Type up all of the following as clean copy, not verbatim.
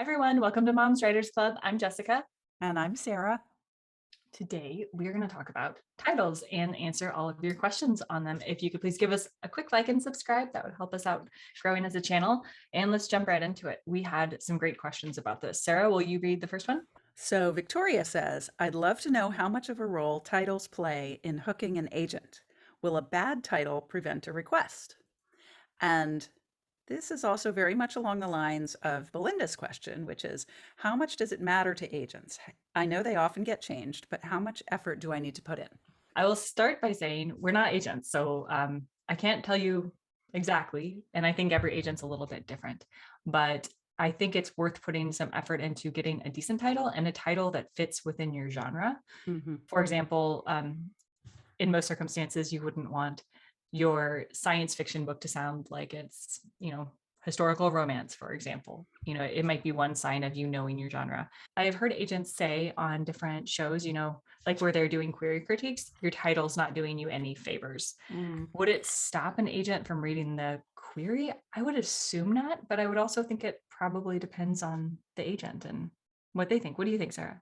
everyone. Welcome to Moms Writers Club. I'm Jessica. And I'm Sarah. Today, we're going to talk about titles and answer all of your questions on them. If you could please give us a quick like and subscribe, that would help us out growing as a channel. And let's jump right into it. We had some great questions about this. Sarah, will you read the first one? So Victoria says, I'd love to know how much of a role titles play in hooking an agent. Will a bad title prevent a request? And this is also very much along the lines of Belinda's question, which is, how much does it matter to agents? I know they often get changed, but how much effort do I need to put in? I will start by saying we're not agents, so I can't tell you exactly. And I think every agent's a little bit different, but I think it's worth putting some effort into getting a decent title and a title that fits within your genre. Mm-hmm. For example, in most circumstances, you wouldn't want your science fiction book to sound like it's, historical romance, for example. It might be one sign of you knowing your genre. I've heard agents say on different shows, like where they're doing query critiques, your title's not doing you any favors. Would it stop an agent from reading the query? I would assume not, but I would also think it probably depends on the agent and what they think. What do you think, Sarah?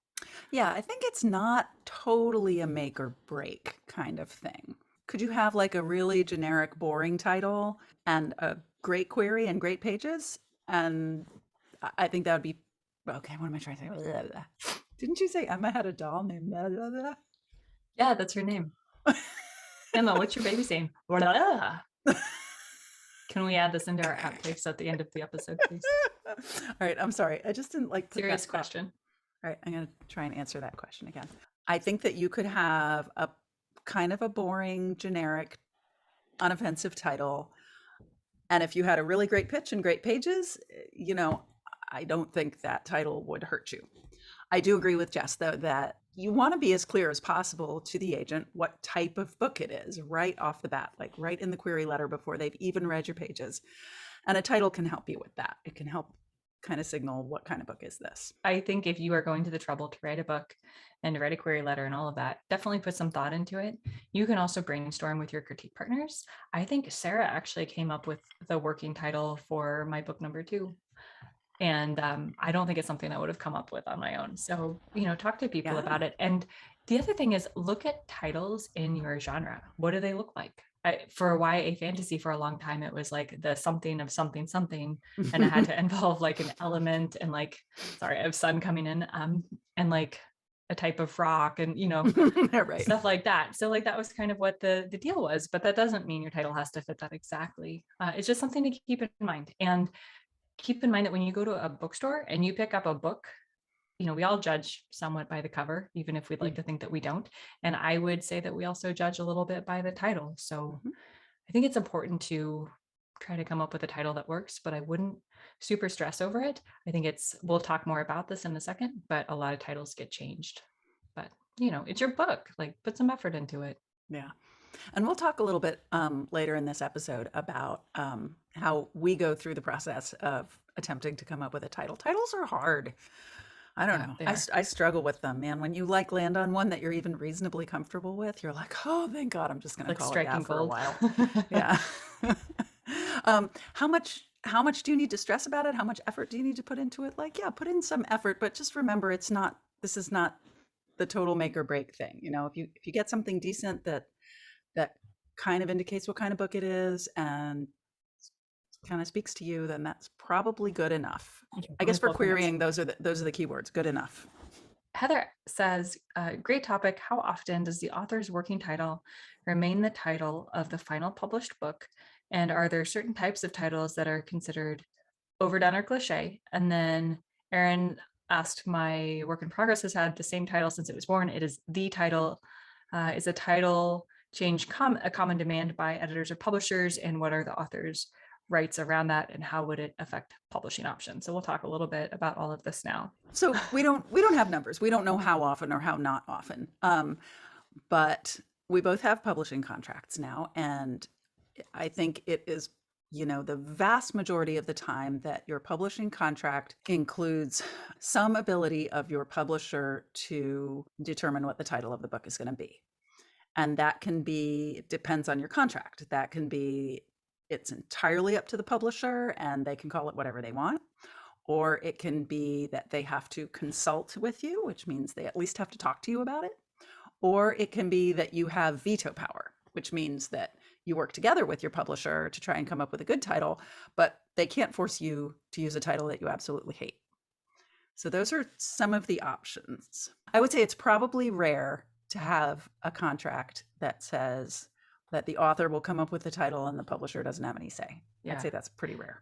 Yeah, I think it's not totally a make or break kind of thing. Could you have like a really generic, boring title and a great query and great pages? And I think that would be okay. What am I trying to say? Blah, blah. Didn't you say Emma had a doll named blah, blah, blah? Yeah, that's her name. Emma, what's your baby's name? Blah. Can we add this into our outtakes at the end of the episode, please? All right, I'm sorry. I just didn't like put Serious that question. All right, I'm going to try and answer that question again. I think that you could have a kind of a boring, generic, unoffensive title. And if you had a really great pitch and great pages, I don't think that title would hurt you. I do agree with Jess, though, that you want to be as clear as possible to the agent what type of book it is right off the bat, like right in the query letter before they've even read your pages. And a title can help you with that. It can help kind of signal what kind of book is this. I think if you are going to the trouble to write a book and to write a query letter and all of that, definitely put some thought into it. You can also brainstorm with your critique partners. I think Sarah actually came up with the working title for my book number 2. And I don't think it's something I would have come up with on my own. So, talk to people about it. And the other thing is look at titles in your genre. What do they look like? For YA fantasy, for a long time, it was like the something of something, something. And it had to involve like an element and sorry, I have sun coming in, and like a type of rock and, right. stuff like that. So like that was kind of what the deal was, but that doesn't mean your title has to fit that exactly. It's just something to keep in mind. And keep in mind that when you go to a bookstore and you pick up a book, we all judge somewhat by the cover, even if we'd like to think that we don't. And I would say that we also judge a little bit by the title. So I think it's important to try to come up with a title that works, but I wouldn't super stress over it. I think we'll talk more about this in a second, but a lot of titles get changed. But, it's your book, like put some effort into it. Yeah. And we'll talk a little bit later in this episode about how we go through the process of attempting to come up with a title. Titles are hard. I don't know. I struggle with them, man. When you land on one that you're even reasonably comfortable with, you're like, oh, thank God, I'm just going to call it that for a while. Yeah. How much do you need to stress about it? How much effort do you need to put into it? Put in some effort, but just remember, this is not the total make or break thing. If you get something decent that kind of indicates what kind of book it is and kind of speaks to you, then that's probably good enough. I guess for querying, those are the key words. Good enough. Heather says, great topic. How often does the author's working title remain the title of the final published book? And are there certain types of titles that are considered overdone or cliche? And then Erin asked, my work in progress has had the same title since it was born. It is the title. Is a title change a common demand by editors or publishers? And what are the author's rights around that, and how would it affect publishing options? So we'll talk a little bit about all of this now. So we don't have numbers. We don't know how often or how not often, but we both have publishing contracts now, and I think it is the vast majority of the time that your publishing contract includes some ability of your publisher to determine what the title of the book is going to be. And that can be, it depends on your contract. That can be, it's entirely up to the publisher and they can call it whatever they want. or it can be that they have to consult with you, which means they at least have to talk to you about it, or it can be that you have veto power, which means that you work together with your publisher to try and come up with a good title, but they can't force you to use a title that you absolutely hate. So those are some of the options. I would say it's probably rare to have a contract that says that the author will come up with the title and the publisher doesn't have any say. Yeah. I'd say that's pretty rare.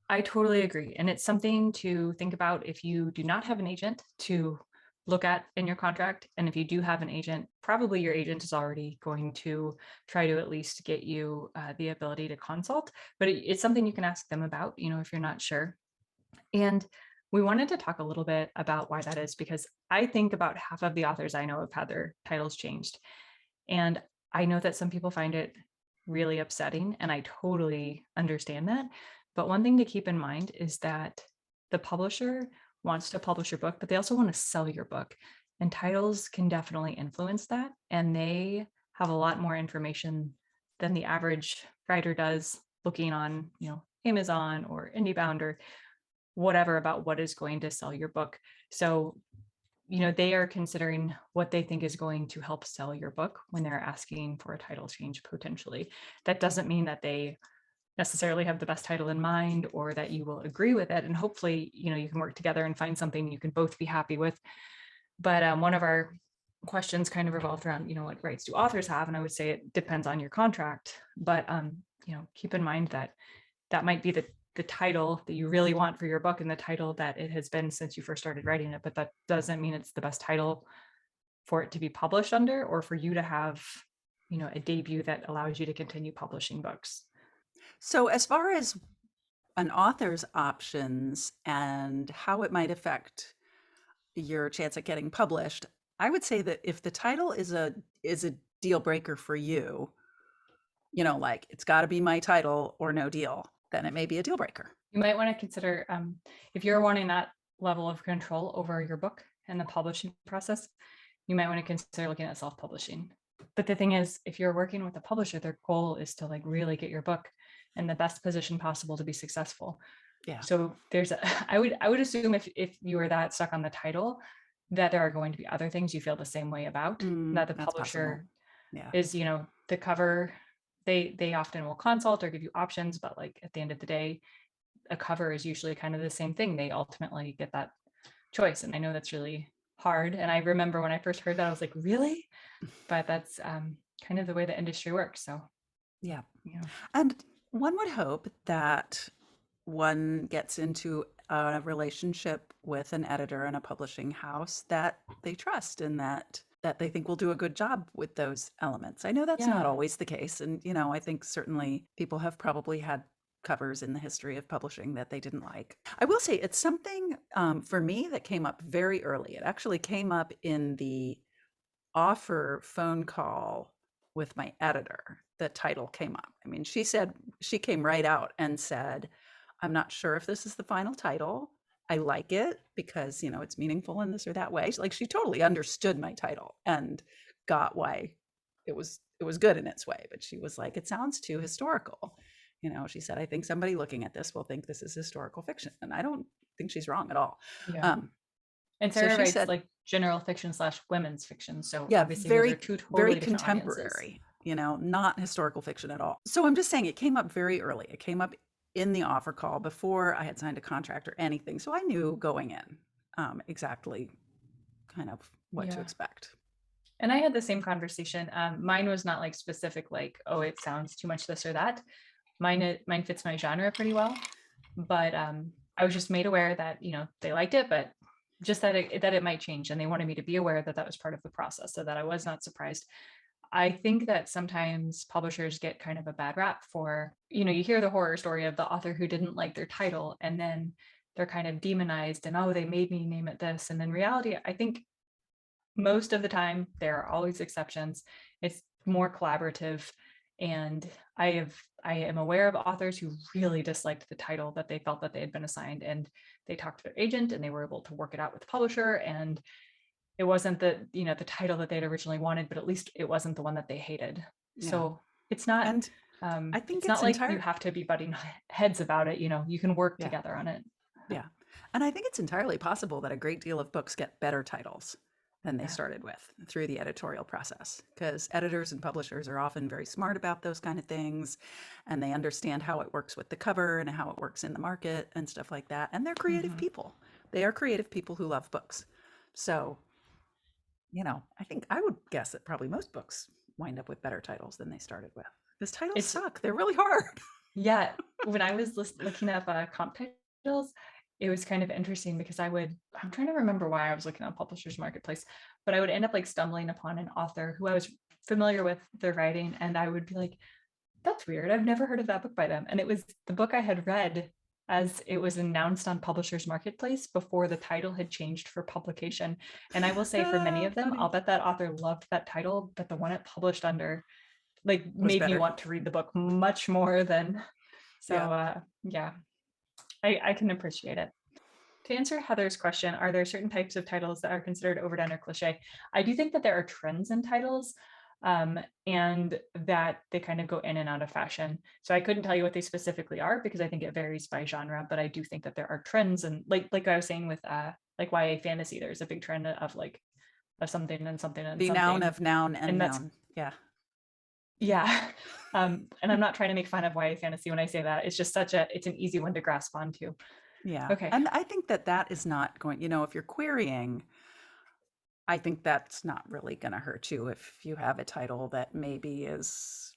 I totally agree. And it's something to think about if you do not have an agent to look at in your contract. And if you do have an agent, probably your agent is already going to try to at least get you the ability to consult. But it's something you can ask them about, if you're not sure. And we wanted to talk a little bit about why that is, because I think about half of the authors I know have had their titles changed. And I know that some people find it really upsetting, and I totally understand that. But one thing to keep in mind is that the publisher wants to publish your book, but they also want to sell your book. And titles can definitely influence that. And they have a lot more information than the average writer does looking on, Amazon or IndieBound or whatever about what is going to sell your book. So, they are considering what they think is going to help sell your book when they're asking for a title change potentially. That doesn't mean that they necessarily have the best title in mind or that you will agree with it. And hopefully, you can work together and find something you can both be happy with. But one of our questions kind of revolved around, what rights do authors have? And I would say it depends on your contract. But, keep in mind that that might be the title that you really want for your book and the title that it has been since you first started writing it. But that doesn't mean it's the best title for it to be published under or for you to have, a debut that allows you to continue publishing books. So as far as an author's options and how it might affect your chance at getting published, I would say that if the title is a deal breaker for you, like it's got to be my title or no deal, then it may be a deal breaker. You might want to consider if you're wanting that level of control over your book and the publishing process, you might want to consider looking at self-publishing. But the thing is, if you're working with a publisher, their goal is to really get your book in the best position possible to be successful. Yeah. So I would assume if you were that stuck on the title, that there are going to be other things you feel the same way about, that the publisher is, the cover, they often will consult or give you options, but at the end of the day, a cover is usually kind of the same thing. They ultimately get that choice. And I know that's really hard. And I remember when I first heard that, I was like, really? But that's kind of the way the industry works. So, yeah. And one would hope that one gets into a relationship with an editor and a publishing house that they trust and that they think will do a good job with those elements. I know that's not always the case. And, I think certainly people have probably had covers in the history of publishing that they didn't like. I will say it's something for me that came up very early. It actually came up in the offer phone call with my editor. The title came up. I mean, she came right out and said, I'm not sure if this is the final title. I like it because, it's meaningful in this or that way. She totally understood my title and got why it was good in its way. But she was like, it sounds too historical. She said, I think somebody looking at this will think this is historical fiction. And I don't think she's wrong at all. Yeah. And Sarah writes general fiction / women's fiction. So yeah, obviously very, those are two totally very different contemporary, audiences. Not historical fiction at all. So I'm just saying it came up very early. It came up in the offer call before I had signed a contract or anything. So I knew going in exactly kind of what to expect. And I had the same conversation. Mine was not specific, oh, it sounds too much this or that. Mine fits my genre pretty well. But I was just made aware that, they liked it, but just that it might change. And they wanted me to be aware that that was part of the process so that I was not surprised. I think that sometimes publishers get kind of a bad rap for, you hear the horror story of the author who didn't like their title and then they're kind of demonized and, oh, they made me name it this. And in reality, I think most of the time, there are always exceptions. It's more collaborative. And I am aware of authors who really disliked the title that they felt that they had been assigned, and they talked to their agent and they were able to work it out with the publisher. And it wasn't the title that they'd originally wanted, but at least it wasn't the one that they hated. Yeah. So it's not, and I think it's not like you have to be butting heads about it. You can work together on it. Yeah. And I think it's entirely possible that a great deal of books get better titles than they Yeah. started with through the editorial process, because editors and publishers are often very smart about those kind of things, and they understand how it works with the cover and how it works in the market and stuff like that. And they're creative Mhm. people. They are creative people who love books. So, I think I would guess that probably most books wind up with better titles than they started with. Because titles It's suck. They're really hard. Yeah, when I was looking up comp titles, it was kind of interesting because I'm trying to remember why I was looking on Publishers Marketplace, but I would end up like stumbling upon an author who I was familiar with their writing, and I would be like, that's weird. I've never heard of that book by them. And it was the book I had read as it was announced on Publishers Marketplace before the title had changed for publication. And I will say for many of them, Funny. I'll bet that author loved that title, but the one it published under like Was made me better. want to read the book much more than so Yeah. yeah, I can appreciate it. To answer Heather's question, are there certain types of titles that are considered overdone or cliche? I do think that there are trends in titles, and that they kind of go in and out of fashion. So I couldn't tell you what they specifically are because I think it varies by genre, but I do think that there are trends, and like I was saying with like YA fantasy, there's a big trend of like of something and something and The noun something. of noun and And that's noun. Yeah. yeah. And I'm not trying to make fun of YA fantasy when I say that. It's just it's an easy one to grasp onto. Yeah. Okay. And I think that that is not going, if you're querying, I think that's not really going to hurt you if you have a title that maybe is,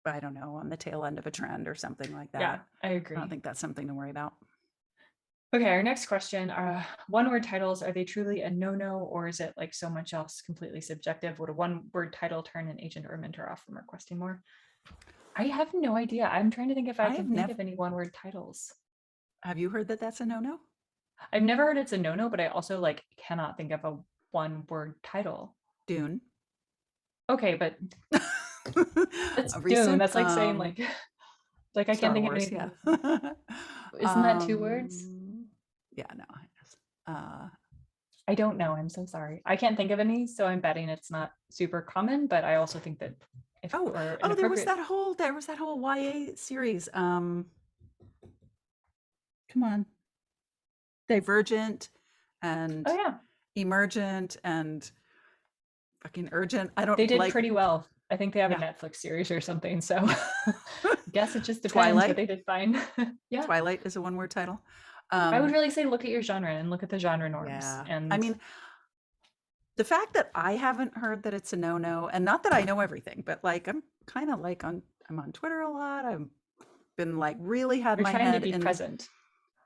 I don't know, on the tail end of a trend or something like Yeah, that. I I don't agree. think that's something to worry about. Okay, our next question are one word titles. Are they truly a no-no, or is it like so much else completely subjective? Would a one word title turn an agent or a mentor off from requesting more? I have no idea. I'm trying to think if I I have can think never, of any one word titles. have you heard that that's a no-no? I've never heard it's a no-no, but I also like cannot think of a one word title. Dune. Okay, but that's A Dune. recent That's like saying like I can't Star think of Wars, yeah. anything. Isn't that two words? Yeah, no, I guess. I don't know. I'm so sorry. I can't think of any, so I'm betting it's not super common, but I also think that if it Oh, were oh, inappropriate. there was that whole YA series. Come on, Divergent Oh and yeah, Emergent and fucking Urgent. I they don't did like. pretty well. I think they have a Yeah, Netflix series or something. So I guess it just depends, but Twilight. they did fine. Yeah. Twilight is a one-word title. I would Um, really say look at your genre and look at the genre norms. yeah, I And mean, the fact that I haven't heard that it's a no-no, and not that I know everything, but like I'm kind of like I'm on Twitter a lot. I've been like really had you're my trying to head be in present.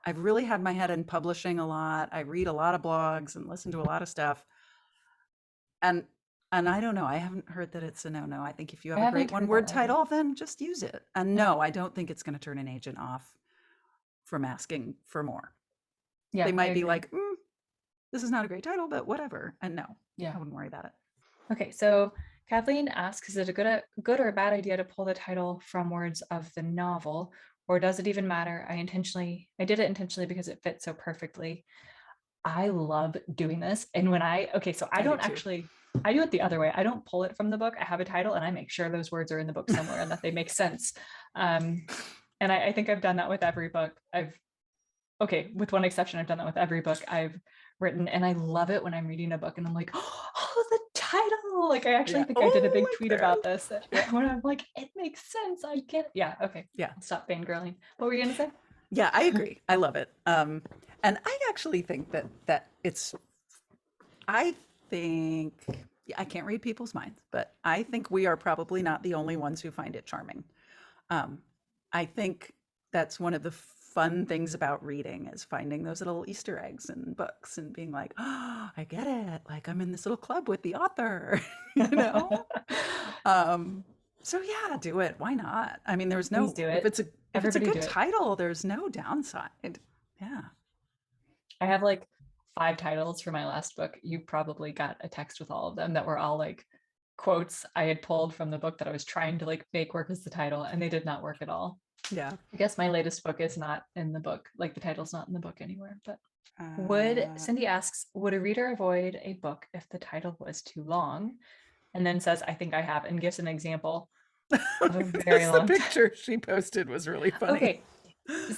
I've really had my head in publishing a lot. I read a lot of blogs and listen to a lot of stuff. And I don't know, I haven't heard that it's a no-no. I think if you I have a great haven't heard that one-word either. title, then just use it. And Yeah. no, I don't think it's going to turn an agent off from asking for more. They Yeah, I might be agree. like, this is not a great title, but whatever. And no, Yeah. I wouldn't worry about it. Okay, so Kathleen asks, is it a good or a bad idea to pull the title from words of the novel, or does it even matter? I did it intentionally because it fits so perfectly. I love doing this. And okay, so I do too. I do it the other way. I don't pull it from the book. I have a title and I make sure those words are in the book somewhere and that they make sense. Um, and I think I've done that with every book. Okay, with one exception, I've done that with every book I've written. And I love it when I'm reading a book and I'm like, oh, the title. Like, I actually Yeah. think I did a Oh, big like tweet there. about this Yeah. when I'm like, it makes sense. I get it. Yeah, okay. Yeah. I'll stop fangirling. What were you going to say? Yeah, I agree. I love it. And I actually think that it's I think I can't read people's minds, but I think we are probably not the only ones who find it charming. Um, I think that's one of the fun things about reading is finding those little Easter eggs in books and being like, oh, I get it. Like I'm in this little club with the author, you know? Um, so yeah, do it. Why not? I mean, Please do if it. it's a Everybody do good it. title, there's no downside. Yeah. I have like 5 titles for my last book. You probably got a text with all of them that were all like quotes I had pulled from the book that I was trying to like make work as the title, and they did not work at all. Yeah. I guess my latest book is not in the book, like the title's not in the book anywhere. But Uh, Cindy asks, would a reader avoid a book if the title was too long? And then says, I think I have, and gives an example of a very Just the long picture she posted was really funny. Okay.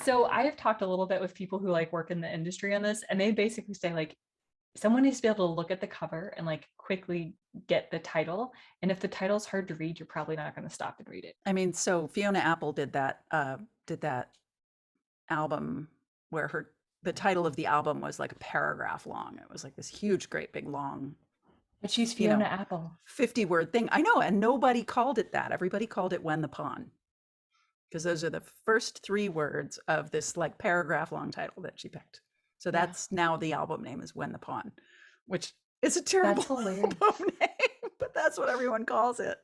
So I have talked a little bit with people who like work in the industry on this, and they basically say like someone needs to be able to look at the cover and like quickly get the title. And if the title's hard to read, you're probably not going to stop and read it. I mean, so Fiona Apple did that album where the title of the album was like a paragraph long. It was like this huge, great, big, long, But she's you Fiona know, Apple. 50-word thing. I know, and nobody called it that. Everybody called it When the Pawn, because those are the first 3 words of this like paragraph long title that she picked. So Yeah, that's now the album name is When the Pawn, which is a terrible that's hilarious. album name, but that's what everyone calls it.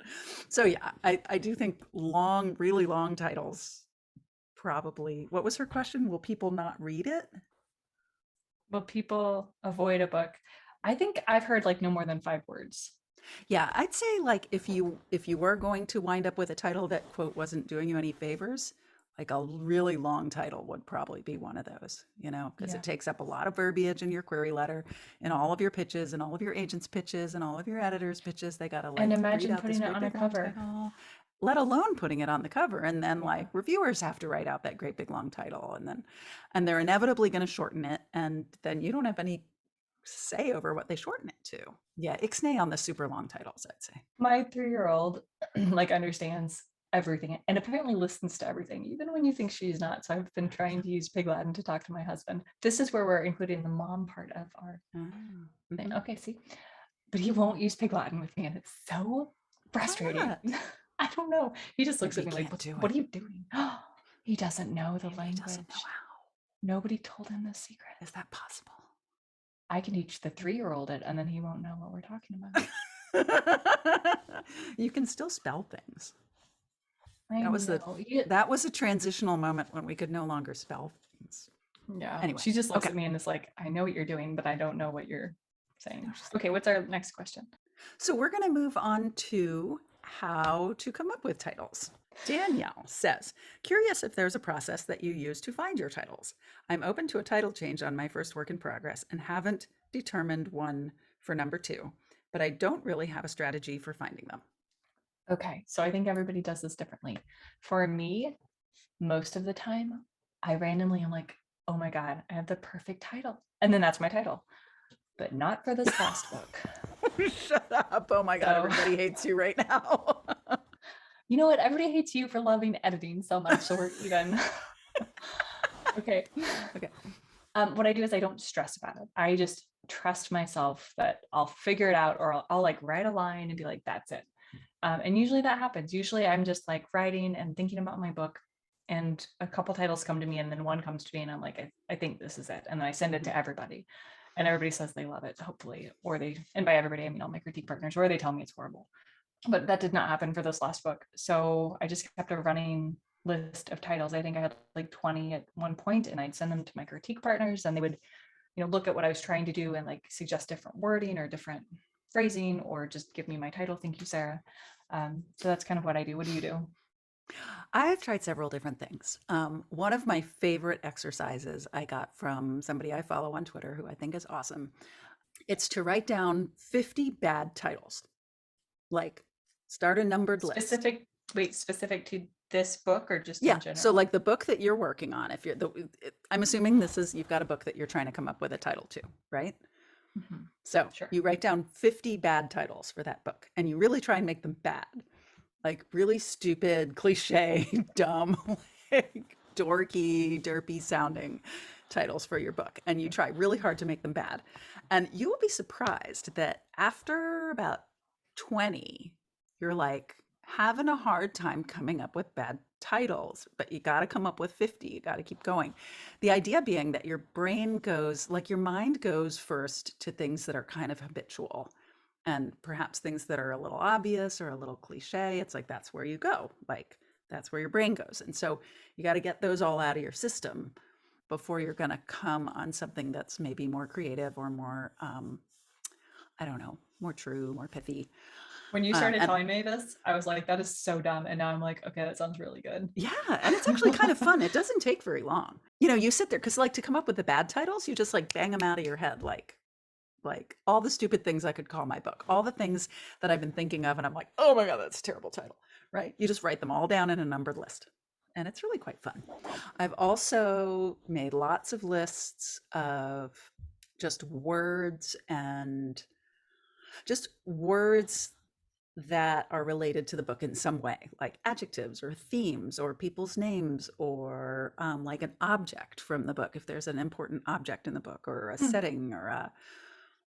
So yeah, I do think long, really long titles probably. What was her question? Will people not read it? Will people avoid a book? I think I've heard like no more than 5 words. Yeah, I'd say like if you were going to wind up with a title that quote wasn't doing you any favors, like a really long title would probably be one of those, because Yeah. it takes up a lot of verbiage in your query letter, in all of your pitches, and all of your agents' pitches, and all of your editors' pitches. They got to And like read imagine out this putting it great on a big long cover. title, let alone putting it on the cover. And then Yeah. like reviewers have to write out that great big long title, and they're inevitably going to shorten it, and then you don't have any say over what they shorten it to. Yeah, ixnay on the super long titles, I'd say. My 3-year-old like understands everything and apparently listens to everything, even when you think she's not. So I've been trying to use Pig Latin to talk to my husband. This is where we're including the mom part of our Oh, thing. mhm. Okay, see, but he won't use Pig Latin with me, and it's so Why frustrating. not? I don't know. He just looks Maybe at he me like, can't do what it. are you doing? He doesn't know the Maybe he doesn't know language. Nobody told him the secret. how. Is that possible? I can teach the 3-year-old it, and then he won't know what we're talking about. You can still spell things. I That was the know. that was a transitional moment when we could no longer spell things. Yeah. Anyway, She just looks okay. at me and is like, I know what you're doing, but I don't know what you're saying. No, she's Okay, what's our next question? So we're going to move on to how to come up with titles. Danielle says, curious if there's a process that you use to find your titles. I'm open to a title change on my first work in progress and haven't determined one for number 2, but I don't really have a strategy for finding them. Okay, so I think everybody does this differently. For me, most of the time, I randomly am like, oh my God, I have the perfect title. And then that's my title, but not for this last book. Shut up. Oh my God, So, everybody hates you right now. you know what? Everybody hates you for loving editing so much. So we're even. Okay. Okay. What I do is I don't stress about it. I just trust myself that I'll figure it out, or I'll like write a line and be like, that's it. And usually that happens. Usually I'm just like writing and thinking about my book, and a couple titles come to me, and then one comes to me, and I'm like, I think this is it. And then I send it to everybody, and everybody says they love it, hopefully, and by everybody, I mean all my critique partners, or they tell me it's horrible. But that did not happen for this last book. So I just kept a running list of titles. I think I had like 20 at one point, and I'd send them to my critique partners, and they would, look at what I was trying to do and like suggest different wording or different phrasing, or just give me my title. Thank you, Sarah. So that's kind of what I do. What do you do? I've tried several different things. One of my favorite exercises I got from somebody I follow on Twitter who I think is awesome. It's to write down 50 bad titles, like start a numbered list. Specific to this book or just Yeah. in So general? like the book that you're working on, if I'm assuming you've got a book that you're trying to come up with a title to, right? Mhm. So Sure. you write down 50 bad titles for that book and you really try and make them bad, like really stupid, cliche, dumb, like dorky, derpy sounding titles for your book. And you try really hard to make them bad. And you will be surprised that after about 20, you're like having a hard time coming up with bad titles, but you got to come up with 50. You got to keep going. The idea being that your brain goes, like your mind goes first to things that are kind of habitual and perhaps things that are a little obvious or a little cliche. It's like that's where you go. Like that's where your brain goes. And so you got to get those all out of your system before you're going to come on something that's maybe more creative or more, I don't know, more true, more pithy. When you started And telling me this, I was like, that is so dumb. And now I'm like, okay, that sounds really good. yeah, and it's actually kind of fun. It doesn't take very long. You sit there because like to come up with the bad titles, you just like bang them out of your head, like all the stupid things I could call my book, all the things that I've been thinking of, and I'm like, oh my God, that's a terrible title, right? You just write them all down in a numbered list. and it's really quite fun. I've also made lots of lists of just words and just words that are related to the book in some way, like adjectives or themes or people's names or like an object from the book, if there's an important object in the book or a Hmm. setting or a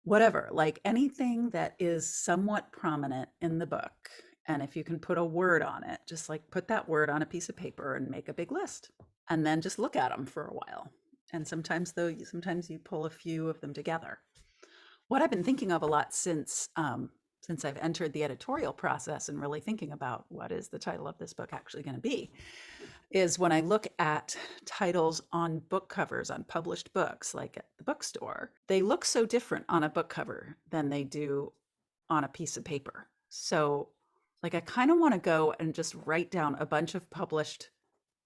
whatever, like anything that is somewhat prominent in the book. And if you can put a word on it, just like put that word on a piece of paper and make a big list and then just look at them for a while. And sometimes though, sometimes you pull a few of them together. What I've been thinking of a lot since I've entered the editorial process and really thinking about what is the title of this book actually going to be, is when I look at titles on book covers on published books, like at the bookstore, they look so different on a book cover than they do on a piece of paper. So, like, I kind of want to go and just write down a bunch of published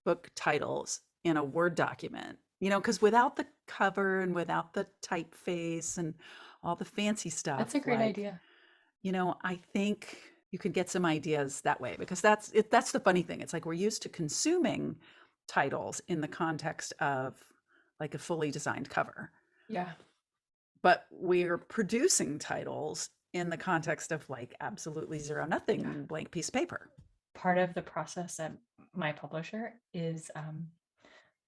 book titles in a Word document, because without the cover and without the typeface and all the fancy That's a stuff, great like, idea. I think you could get some ideas that way because that's it. That's the funny thing. It's like we're used to consuming titles in the context of like a fully designed cover, Yeah. but we're producing titles in the context of like absolutely zero, Yeah. nothing, blank piece of paper. Part of the process at my publisher is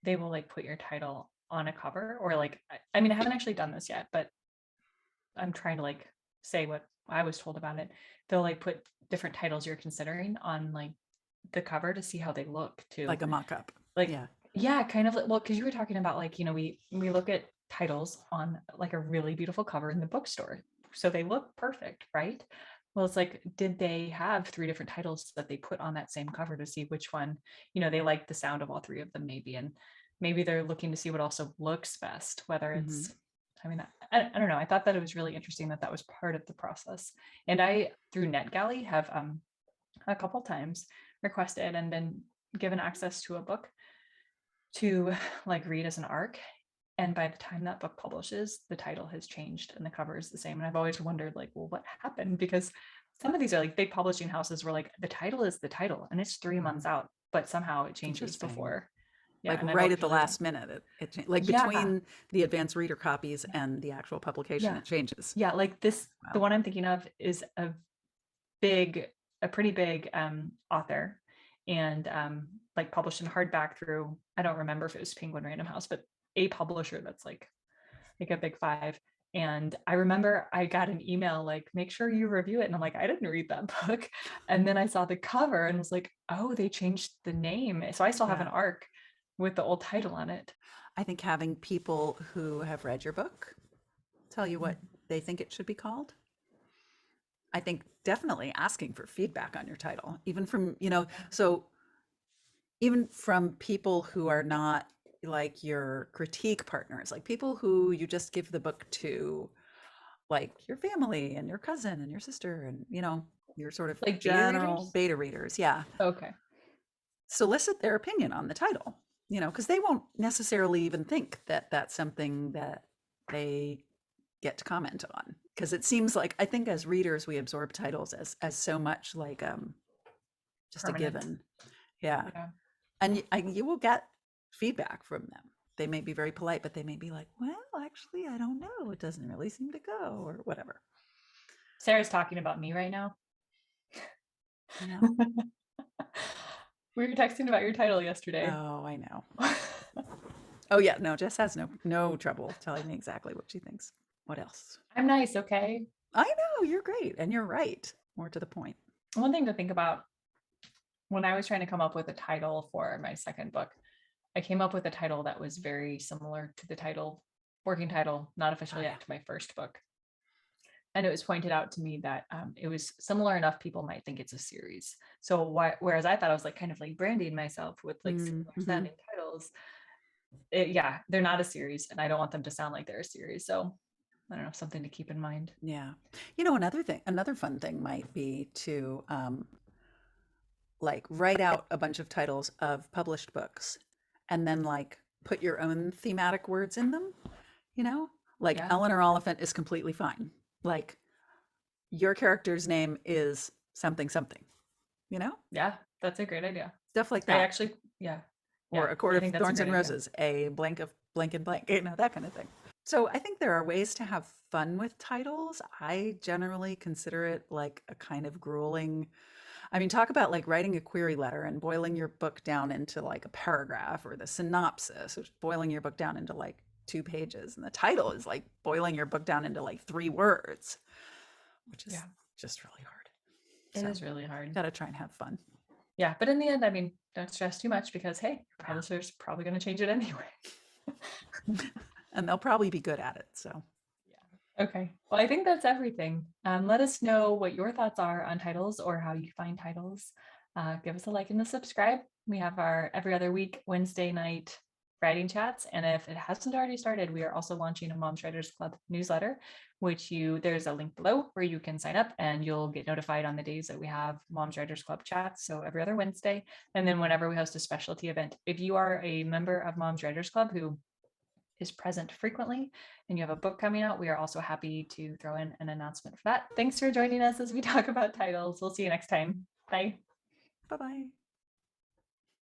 they will like put your title on a cover or like I mean I haven't actually done this yet, but I'm trying to like say what I was told about it. They'll like put different titles you're considering on like the cover to see how they look too. Like a mock-up. Like Yeah. yeah, kind of well, because you were talking about like, we look at titles on like a really beautiful cover in the bookstore. So they look perfect, right? Well, it's like, did they have three different titles that they put on that same cover to see which one, they like the sound of all three of them maybe. And maybe they're looking to see what also looks best, whether Hmm. it's, I mean, I don't know. I thought that it was really interesting that that was part of the process. And I, through NetGalley, have a couple times requested and been given access to a book to like read as an arc. And by the time that book publishes, the title has changed and the cover is the same. And I've always wondered, like, well, what happened? Because some of these are like big publishing houses where like the title is the title and it's 3 months Hmm. out, but somehow it changes Interesting. before. Yeah. Like And I've right always at the really, last minute, like yeah, between the advanced reader copies and the actual publication, yeah, it changes. yeah. Like this, the Wow. one I'm thinking of is big, a pretty big author and like published in hardback through, I don't remember if it was Penguin Random House, but a publisher that's like a big five. And I remember I got an email like, make sure you review it. And I'm like, I didn't read that book. And then I saw the cover and was like, oh, they changed the name. So I still have an Yeah. arc with the old title on it. I think having people who have read your book tell you what they think it should be called. I think definitely asking for feedback on your title, even from, so even from people who are not like your critique partners, like people who you just give the book to, like your family and your cousin and your sister and, your sort of Like beta general readers. beta readers. Yeah. Okay. Solicit their opinion on the title, because they won't necessarily even think that that's something that they get to comment on. Because it seems like I think as readers we absorb titles as so much like just a Permanent. given. Yeah, Yeah. and you will get feedback from them. They may be very polite, but they may be like, "Well, actually, I don't know. It doesn't really seem to go," or whatever. Sarah's talking about me right now. I know. We were texting about your title yesterday. Oh, I know. Oh yeah, no, Jess has no trouble telling me exactly what she thinks. What else? I'm nice, okay? I know you're great, and you're right. More to the point. One thing to think about when I was trying to come up with a title for my second book, I came up with a title that was very similar to the title, working title, not Oh official yeah. yet, to my first book. And it was pointed out to me that it was similar enough people might think it's a series. So whereas I thought I was like kind of like branding myself with like similar Mm-hmm. sounding titles, yeah, they're not a series, and I don't want them to sound like they're a series. So I don't know, something to keep in mind. Yeah. Another fun thing might be to like write out a bunch of titles of published books and then like put your own thematic words in them, you know? Like Yeah, Eleanor Oliphant is completely fine. Like your character's name is something something. you know? Yeah, that's a great idea. Stuff like I that. actually, yeah, Or yeah, A Court I of think that's a Thorns great and idea. Roses, a blank of blank and blank, that kind of thing. So I think there are ways to have fun with titles. I generally consider it like a kind of grueling. I mean, talk about like writing a query letter and boiling your book down into like a paragraph, or the synopsis, which is boiling your book down into like 2 pages. And the title is like boiling your book down into like 3 words, which is Yeah, just really hard. it So is really hard. got to try and have fun. Yeah, but in the end, I mean, don't stress too much because hey, your Yeah. publisher's probably going to change it anyway. And they'll probably be good at it. So Yeah. Okay. Well, I think that's everything. Let us know what your thoughts are on titles or how you find titles. Give us a like and a subscribe. We have our every other week Wednesday night writing chats, and if it hasn't already started, we are also launching a Moms Writers Club newsletter, which there's a link below where you can sign up, and you'll get notified on the days that we have Moms Writers Club chats. So every other Wednesday, and then whenever we host a specialty event. If you are a member of Moms Writers Club who is present frequently and you have a book coming out, we are also happy to throw in an announcement for that. Thanks for joining us as we talk about titles. We'll see you next time. Bye. bye bye.